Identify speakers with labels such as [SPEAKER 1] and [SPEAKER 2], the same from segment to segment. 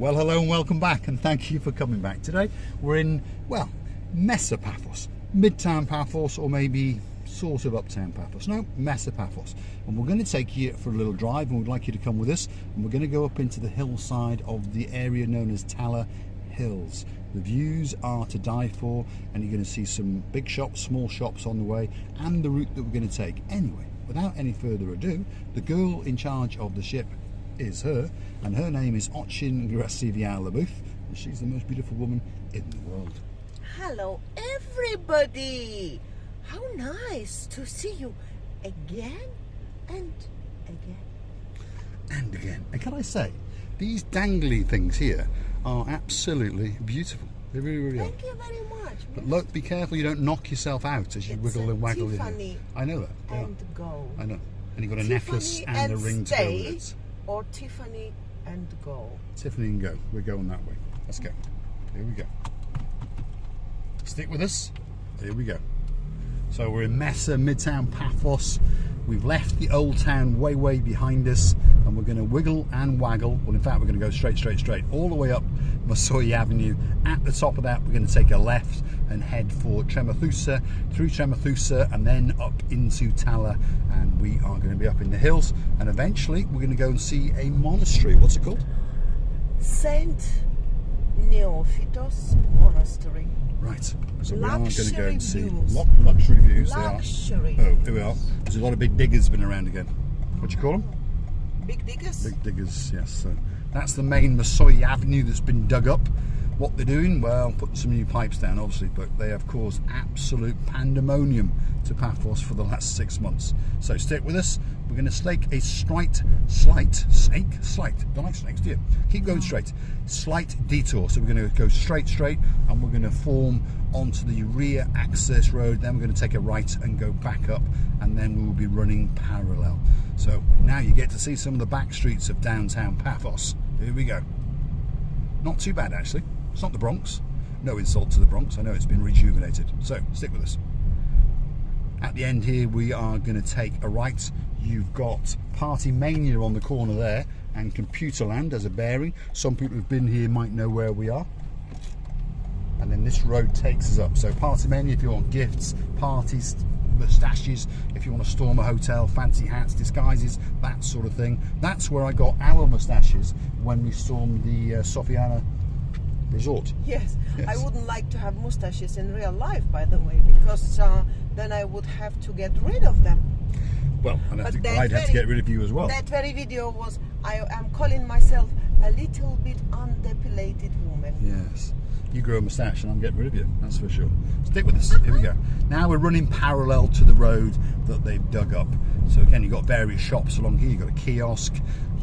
[SPEAKER 1] Well, hello and welcome back, and thank you for coming back. Today we're in, well, Mesa Paphos, Midtown Paphos, or maybe sort of uptown Paphos. No, Mesa Paphos. And we're going to take you for a little drive, and we'd like you to come with us. And we're going to go up into the hillside of the area known as Tala Hills. The views are to die for, and you're going to see some big shops, small shops on the way, and the route that we're going to take. Anyway, without any further ado, the girl in charge of the ship is her, and her name is Ochin Grasivialabuth, and she's the most beautiful woman in the world.
[SPEAKER 2] Hello everybody! How nice to see you again and again.
[SPEAKER 1] And again. And can I say, these dangly things here are absolutely beautiful. They really, really are.
[SPEAKER 2] Thank you very much.
[SPEAKER 1] But look, be careful you don't knock yourself out as you wiggle and waggle your hair. I know that.
[SPEAKER 2] And go.
[SPEAKER 1] I know. And you've got a
[SPEAKER 2] Tiffany
[SPEAKER 1] necklace and a ring to go with it.
[SPEAKER 2] Or Tiffany and go.
[SPEAKER 1] Tiffany and go. We're going that way. Let's go. Here we go. Stick with us. Here we go. So we're in Mesa, Midtown Paphos. We've left the old town way behind us, and we're going to wiggle and waggle. Well, in fact, we're going to go straight, all the way up Masoyi Avenue. At the top of that, we're going to take a left and head for Tremathusa, through Tremathusa, and then up into Tala. And we are going to be up in the hills, and eventually we're going to go and see a monastery. What's it called?
[SPEAKER 2] Saint Neophytos Monastery.
[SPEAKER 1] Right, so we are going to go and see
[SPEAKER 2] views.
[SPEAKER 1] luxury views.
[SPEAKER 2] Luxury.
[SPEAKER 1] They are. Oh, here we are. There's a lot of big diggers been around again. What do you call them?
[SPEAKER 2] Big diggers?
[SPEAKER 1] Big diggers, yes. So that's the main Masoyi Avenue that's been dug up. What they're doing? Well, putting some new pipes down, obviously, but they have caused absolute pandemonium to Paphos for the last 6 months. So stick with us. We're going to take a slight, don't like snakes, do you? Keep going straight. Slight detour. So we're going to go straight, and we're going to form onto the rear access road. Then we're going to take a right and go back up, and then we will be running parallel. So now you get to see some of the back streets of downtown Paphos. Here we go. Not too bad, actually. It's not the Bronx. No insult to the Bronx. I know it's been rejuvenated. So stick with us. At the end here, we are going to take a right. You've got Party Mania on the corner there, and Computerland as a bearing. Some people who've been here might know where we are. And then this road takes us up. So Party Mania if you want gifts, parties, moustaches, if you want to storm a hotel, fancy hats, disguises, that sort of thing. That's where I got our moustaches when we stormed the Sofiana resort.
[SPEAKER 2] Yes. I wouldn't like to have moustaches in real life, by the way, because then I would have to get rid of them.
[SPEAKER 1] Well, I'd have to get rid of you as well.
[SPEAKER 2] That very video was, I am calling myself a little bit undepilated woman.
[SPEAKER 1] Yes. You grow a moustache and I'm getting rid of you, that's for sure. Stick with us. Here we go. Now we're running parallel to the road that they've dug up. So again, you've got various shops along here. You've got a kiosk,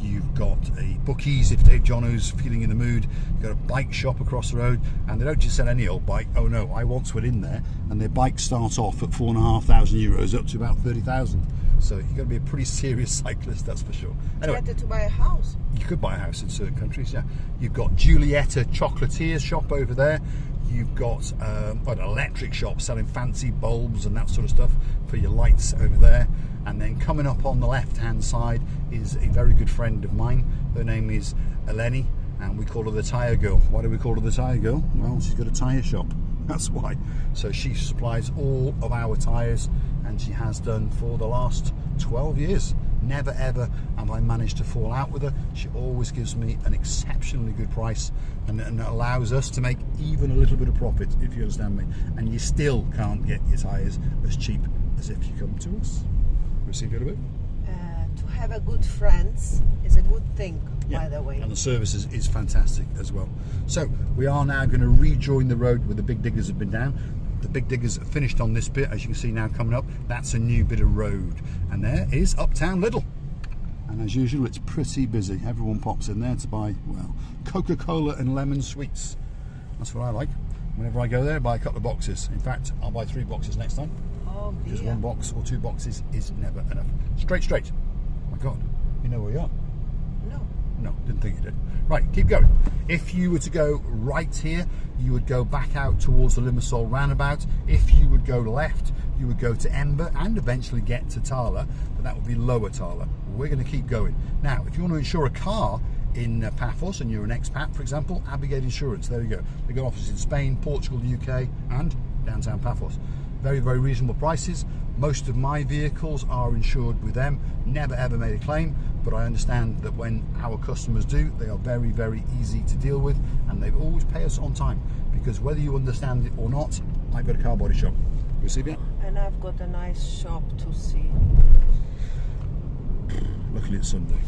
[SPEAKER 1] you've got a bookies if Dave Jono's feeling in the mood, you've got a bike shop across the road, and they don't just sell any old bike. Oh no, I once went in there and their bikes start off at €4,500 up to about 30,000. So you've got to be a pretty serious cyclist, that's for sure. Anyway,
[SPEAKER 2] Better to buy a house.
[SPEAKER 1] You could buy a house in certain countries, yeah. You've got Giulietta Chocolatier's shop over there. You've got an electric shop selling fancy bulbs and that sort of stuff for your lights over there. And then coming up on the left-hand side is a very good friend of mine. Her name is Eleni, and we call her the Tyre Girl. Why do we call her the Tyre Girl? Well, she's got a tyre shop. That's why. So she supplies all of our tyres, and she has done for the last 12 years. Never ever have I managed to fall out with her. She always gives me an exceptionally good price, and it allows us to make even a little bit of profit, if you understand me. And you still can't get your tyres as cheap as if you come to us. Receive it a bit?
[SPEAKER 2] To have a good friends is a good thing, by the way.
[SPEAKER 1] And the service is fantastic as well. So we are now going to rejoin the road where the big diggers have been down. The big diggers are finished on this bit, as you can see now coming up. That's a new bit of road. And there is Uptown Lidl. And as usual, it's pretty busy. Everyone pops in there to buy, well, Coca-Cola and lemon sweets. That's what I like. Whenever I go there, I buy a couple of boxes. In fact, I'll buy 3 boxes next time.
[SPEAKER 2] Oh dear.
[SPEAKER 1] Just 1 box or 2 boxes is never enough. Straight. Oh my God, you know where you are? No, didn't think you did. Right, keep going. If you were to go right here, you would go back out towards the Limassol roundabout. If you would go left, you would go to Ember and eventually get to Tala, but that would be lower Tala. We're going to keep going. Now, if you want to insure a car in Paphos and you're an expat, for example, Abigate Insurance, there you go. They've got offices in Spain, Portugal, the UK and downtown Paphos. Very, very reasonable prices. Most of my vehicles are insured with them. Never ever made a claim, but I understand that when our customers do, they are very, very easy to deal with, and they always pay us on time, because whether you understand it or not, I've got a car body shop. You see that?
[SPEAKER 2] And I've got a nice shop to see.
[SPEAKER 1] Luckily it's Sunday.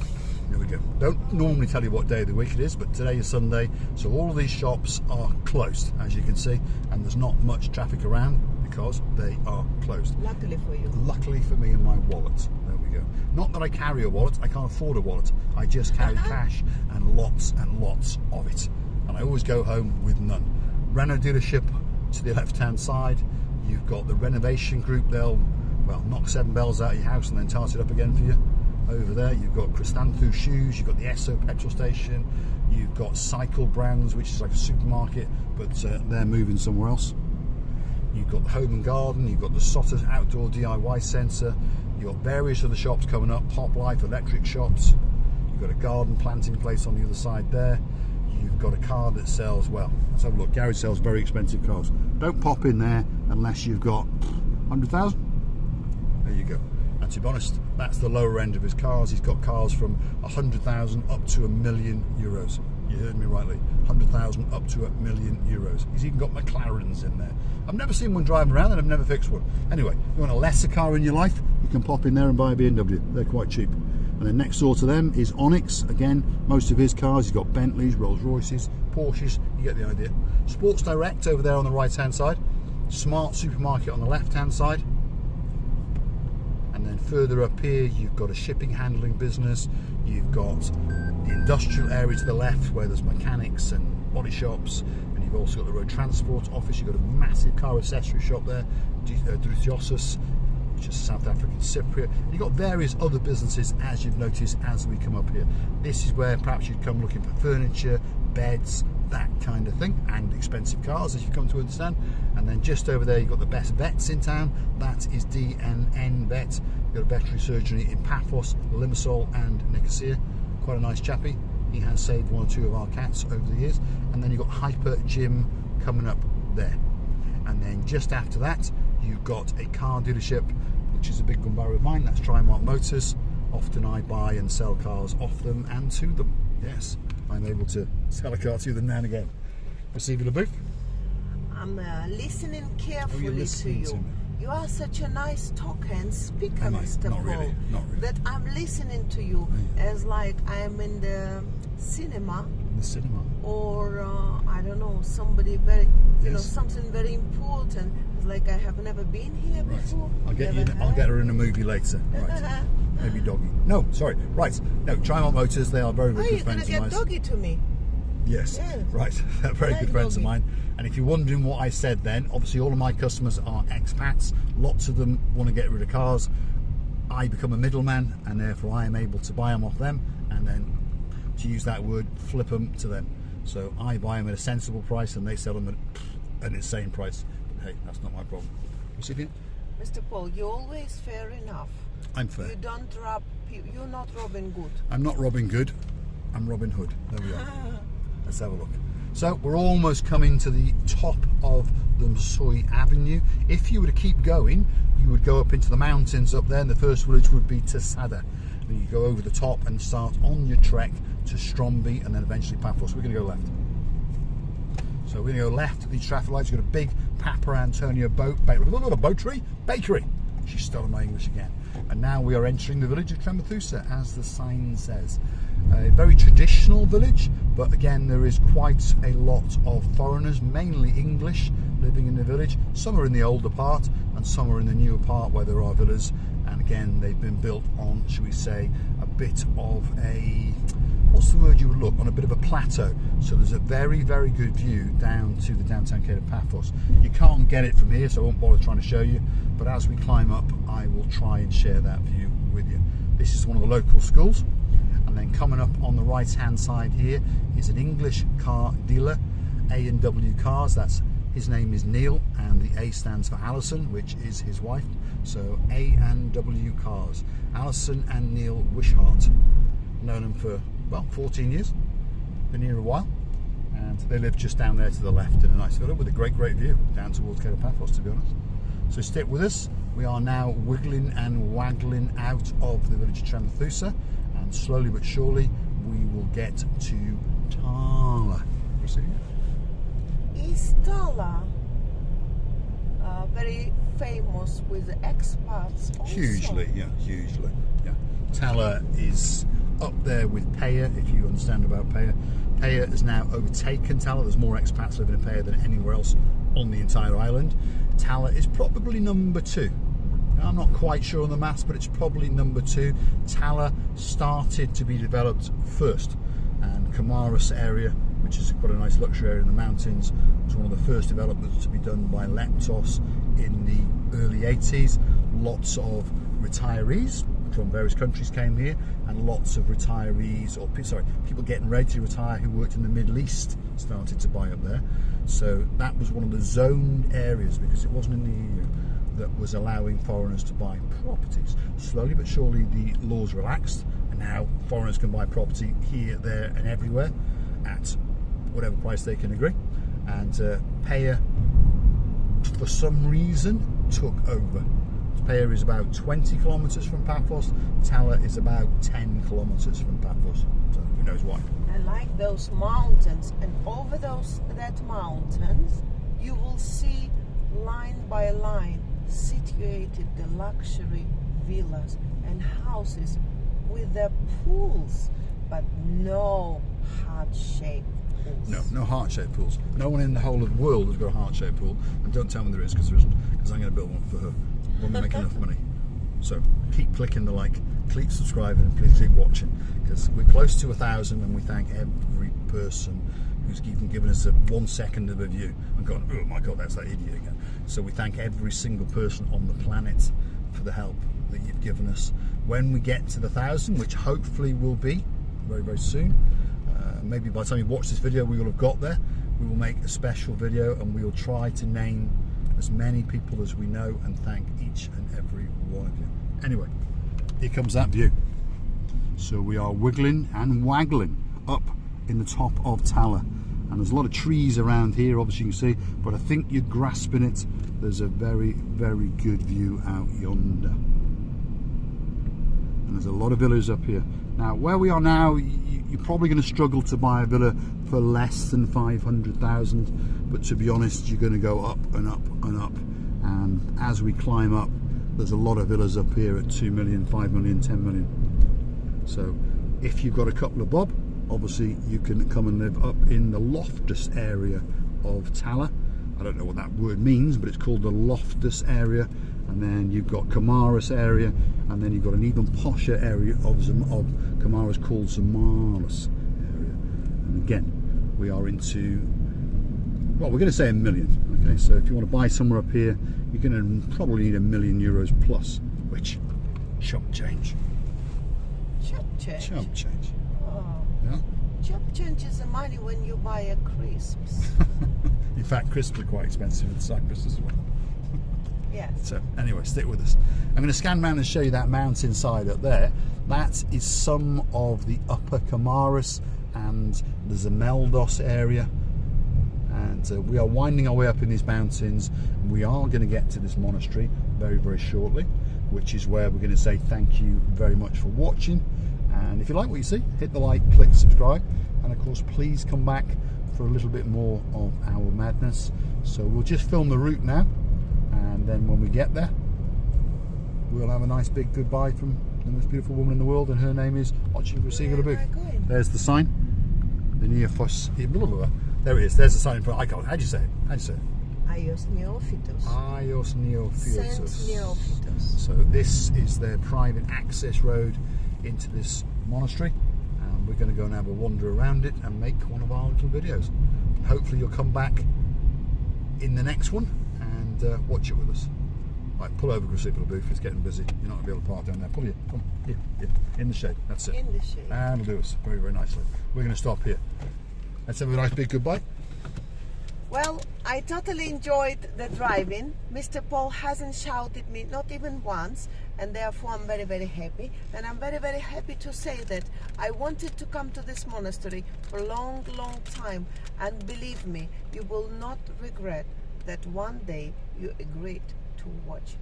[SPEAKER 1] There we go. Don't normally tell you what day of the week it is, but today is Sunday, so all of these shops are closed, as you can see, and there's not much traffic around because they are closed.
[SPEAKER 2] Luckily for you.
[SPEAKER 1] Luckily for me and my wallet. There we go. Not that I carry a wallet, I can't afford a wallet. I just carry cash and lots of it. And I always go home with none. Renault dealership to the left-hand side. You've got the renovation group. They'll, well, knock 7 bells out of your house and then tart it up again for you. Over there you've got Cristanthu shoes, you've got the Esso petrol station, you've got Cycle Brands, which is like a supermarket, but they're moving somewhere else. You've got the Home and Garden, you've got the Sotter Outdoor DIY Centre, you've got various other shops coming up, Pop Life electric shops, you've got a garden planting place on the other side there, you've got a car that sells, well, let's have a look, Gary sells very expensive cars. Don't pop in there unless you've got 100,000. There you go. And to be honest, that's the lower end of his cars. He's got cars from 100,000 up to €1 million. You heard me rightly. 100,000 up to €1 million. He's even got McLarens in there. I've never seen one driving around and I've never fixed one. Anyway, if you want a lesser car in your life, you can pop in there and buy a BMW. They're quite cheap. And then next door to them is Onyx. Again, most of his cars, he's got Bentleys, Rolls Royces, Porsches. You get the idea. Sports Direct over there on the right hand side. Smart Supermarket on the left hand side. And then further up here you've got a shipping handling business, you've got the industrial area to the left where there's mechanics and body shops, and you've also got the road transport office. You've got a massive car accessory shop there, Druthiosus, which is South African Cypriot. You've got various other businesses, as you've noticed as we come up here. This is where perhaps you'd come looking for furniture, beds, that kind of thing, and expensive cars, as you've come to understand. And then just over there you've got the best vets in town. That is DNN Vet. You've got a veterinary surgery in Paphos, Limassol and Nicosia. Quite a nice chappy. He has saved 1 or 2 of our cats over the years. And then you've got Hyper Gym coming up there. And then just after that you've got a car dealership, which is a big gunbarrow of mine. That's Trimark Motors. Often I buy and sell cars off them and to them. Yes, I'm able to sell a car to them now and again. Receiving a booth?
[SPEAKER 2] I'm listening carefully
[SPEAKER 1] listening
[SPEAKER 2] to
[SPEAKER 1] to
[SPEAKER 2] you.
[SPEAKER 1] me?
[SPEAKER 2] You are such a nice talker and speaker,
[SPEAKER 1] Am I?
[SPEAKER 2] Mr.
[SPEAKER 1] Not
[SPEAKER 2] Paul,
[SPEAKER 1] really, not really.
[SPEAKER 2] that I'm listening to you as like I'm in the cinema.
[SPEAKER 1] In the cinema?
[SPEAKER 2] Or I don't know, somebody very, you know,
[SPEAKER 1] Yes.
[SPEAKER 2] something very important. It's like I have never been here
[SPEAKER 1] Right.
[SPEAKER 2] before.
[SPEAKER 1] I'll get
[SPEAKER 2] never
[SPEAKER 1] you. I'll
[SPEAKER 2] had.
[SPEAKER 1] get her in a movie later. Right. Maybe Doggy. No, sorry. Right. No, Trimark Motors. They are very,
[SPEAKER 2] Oh,
[SPEAKER 1] very
[SPEAKER 2] you're
[SPEAKER 1] good
[SPEAKER 2] gonna
[SPEAKER 1] friends of
[SPEAKER 2] get
[SPEAKER 1] mine.
[SPEAKER 2] Doggy to me.
[SPEAKER 1] Yes.
[SPEAKER 2] Yes.
[SPEAKER 1] Right. They're very
[SPEAKER 2] Like
[SPEAKER 1] good friends of
[SPEAKER 2] Doggy.
[SPEAKER 1] mine. And if you're wondering what I said then, obviously all of my customers are expats. Lots of them want to get rid of cars. I become a middleman, and therefore I am able to buy them off them, and then, to use that word, flip them to them. So I buy them at a sensible price, and they sell them at an insane price. But hey, that's not my problem. Recipient?
[SPEAKER 2] Mr. Paul, you're always fair enough.
[SPEAKER 1] I'm fair.
[SPEAKER 2] You don't rob people. You're not Robin Good.
[SPEAKER 1] I'm not Robin Good, I'm Robin Hood. There we are. Let's have a look. So we're almost coming to the top of the Msui Avenue. If you were to keep going, you would go up into the mountains up there, and the first village would be Tasada. And you go over the top and start on your trek to Stromby and then eventually Paphos. We're going to go left. So we're going to go left at these traffic lights. You've got a big Papa Antonio bakery. She's stolen my English again. And now we are entering the village of Tremathusa, as the sign says. A very traditional village, but again there is quite a lot of foreigners, mainly English, living in the village. Some are in the older part and some are in the newer part where there are villas, and again they've been built on, shall we say, a bit of a, what's the word you would look, on a bit of a plateau. So there's a very, very good view down to the downtown gate of Paphos. You can't get it from here, so I won't bother trying to show you, but as we climb up I will try and share that view with you. This is one of the local schools. And then coming up on the right hand side here is an English car dealer, A&W Cars. That's, his name is Neil, and the A stands for Alison, which is his wife. So A&W Cars, Alison and Neil Wishart. Known them for, well, 14 years. Been here a while. And they live just down there to the left in a nice villa with a great view down towards Cape Paphos, to be honest. So stick with us. We are now wiggling and waggling out of the village of Tremathusa, and slowly but surely we will get to Tala.
[SPEAKER 2] Is Tala very famous with expats also?
[SPEAKER 1] Hugely. Yeah. Tala is up there with Paya, if you understand about Paya. Paya has now overtaken Tala. There's more expats living in Paya than anywhere else on the entire island. Tala is probably number 2. Now, I'm not quite sure on the maths, but it's probably number 2. Tala started to be developed first, and Kamaris area, which is quite a nice luxury area in the mountains, was one of the first developments to be done by Leptos in the early 80s. Lots of retirees from various countries came here, and lots of retirees, or people getting ready to retire who worked in the Middle East started to buy up there. So that was one of the zoned areas, because it wasn't in the EU, that was allowing foreigners to buy properties. Slowly but surely the laws relaxed, and now foreigners can buy property here, there and everywhere at whatever price they can agree. And Paya, for some reason, took over. Paya is about 20 kilometres from Paphos. Tala is about 10 kilometres from Paphos. So who knows why?
[SPEAKER 2] I like those mountains, and over that mountains you will see line by line situated the luxury villas and houses with their pools, but no heart-shaped pools.
[SPEAKER 1] No heart-shaped pools. No one in the whole of the world has got a heart-shaped pool, and don't tell me there is, because there isn't, because I'm going to build one for her when we make enough money. So keep clicking the like, keep subscribing, and please keep watching, because we're close to 1,000, and we thank every person who's even given us 1 second of a view and gone, oh my god, that's that idiot again. So we thank every single person on the planet for the help that you've given us. When we get to the 1,000, which hopefully will be very soon, maybe by the time you watch this video we will have got there, we will make a special video and we will try to name as many people as we know and thank each and every one of you. Anyway, here comes that view. So we are wiggling and waggling up in the top of Tala, and there's a lot of trees around here, obviously you can see, but I think you're grasping it. There's a very good view out yonder, and there's a lot of villas up here. Now where we are now, you're probably going to struggle to buy a villa for less than 500,000, but to be honest, you're going to go up and up and up, and as we climb up, there's a lot of villas up here at 2 million, 5 million, 10 million. So if you've got a couple of bob, obviously you can come and live up in the Loftus area of Tala. I don't know what that word means, but it's called the Loftus area. And then you've got Kamaris area, and then you've got an even posher area of Kamaris called Zamalis area. And again, we are into, well, we're going to say 1 million. Okay, so if you want to buy somewhere up here, you're going to probably need €1 million plus, which chump change.
[SPEAKER 2] Chump change.
[SPEAKER 1] Chump change.
[SPEAKER 2] Oh.
[SPEAKER 1] Yeah.
[SPEAKER 2] Chump change is the money when you buy a crisps.
[SPEAKER 1] In fact, crisps are quite expensive in Cyprus as well.
[SPEAKER 2] Yes.
[SPEAKER 1] So anyway, stick with us. I'm going to scan around and show you that mountainside up there. That is some of the upper Kamaris and the Zemeldos area. And we are winding our way up in these mountains. We are going to get to this monastery very shortly, which is where we're going to say thank you very much for watching. And if you like what you see, hit the like, click subscribe, and of course please come back for a little bit more of our madness. So we'll just film the route now, and then when we get there we'll have a nice big goodbye from the most beautiful woman in the world, and her name is There's the sign, the Neophos, there it is, there's the sign in front. I can't, how do you say it?
[SPEAKER 2] Aios Neophytos.
[SPEAKER 1] Aios Neophytos.
[SPEAKER 2] Saint Neophytos.
[SPEAKER 1] So this is their private access road into this monastery, and we're going to go and have a wander around it and make one of our little videos. Hopefully you'll come back in the next one and watch it with us. Right, pull over, Crucible booth, it's getting busy. You're not going to be able to park down there. Pull here, come on, here, in the shade, that's it.
[SPEAKER 2] In the shade.
[SPEAKER 1] And it'll do us very nicely. We're going to stop here. Let's have a nice big goodbye.
[SPEAKER 2] Well, I totally enjoyed the driving. Mr. Paul hasn't shouted me, not even once, and therefore I'm very, very happy. And I'm very, very happy to say that I wanted to come to this monastery for a long, long time. And believe me, you will not regret that one day you agreed to watch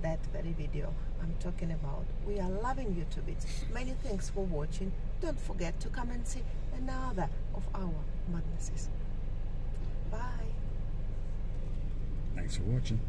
[SPEAKER 2] that very video I'm talking about. We are loving you to bits. Many thanks for watching. Don't forget to come and see another of our madnesses. Bye.
[SPEAKER 1] Thanks for watching.